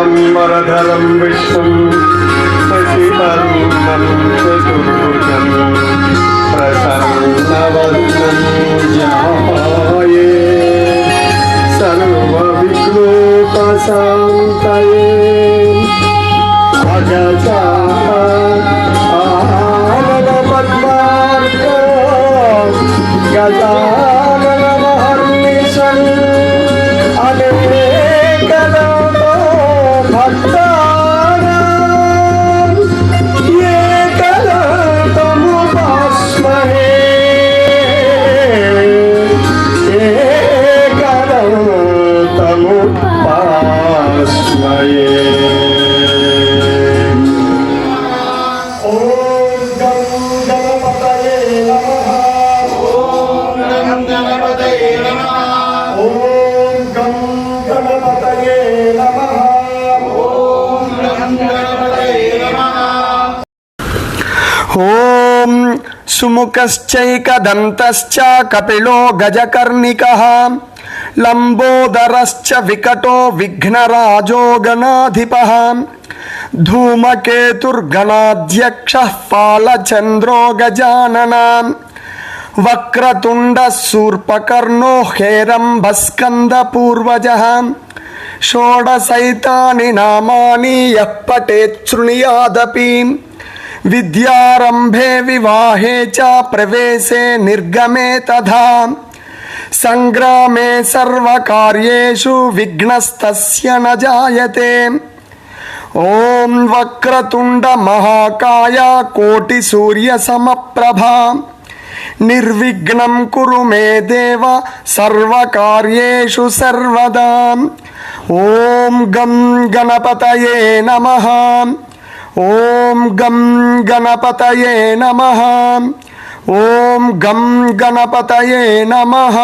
शुक्लाम्बरधरं विष्णुं शशिवर्णं चतुर्भुजं प्रसन्नवदनं ध्याये सर्वविघ्नोपशान्तये अगजा आननपद्मार्का गजाननमहर्निशम् अनेकनाथो भक्तानां एकदन्तमुपास्महे एकदन्तमुपास्महे। ఓం సుముఖశ్చైకదంతశ్చ కపిలో గజకర్ణికః లంబోదరశ్చ వికటో విఘ్నరాజో గణాధిపః ధూమకేతుర్గణాధ్యక్షః ఫాలచంద్రో గజాననః వక్రతుండః శూర్పకర్ణో హేరంబస్కందపూర్వజः షోడశైతాని నామాని యః పఠేత్ శృణుయాదపి విద్యారంభే వివాహే చ ప్రవేశే నిర్గమే తథా సంగ్రామే సర్వకార్యేషు విఘ్నస్తస్య న జాయతే. ఓం వక్రతుండ మహాకాయ కోటి సూర్య సమప్రభా నిర్విఘ్నం కురు మే దేవ సర్వకార్యేషు సర్వదా. ఓం గం గణపతయే నమః. ఓం గం గణపతయే నమః. ఓం గం గణపతయే నమః.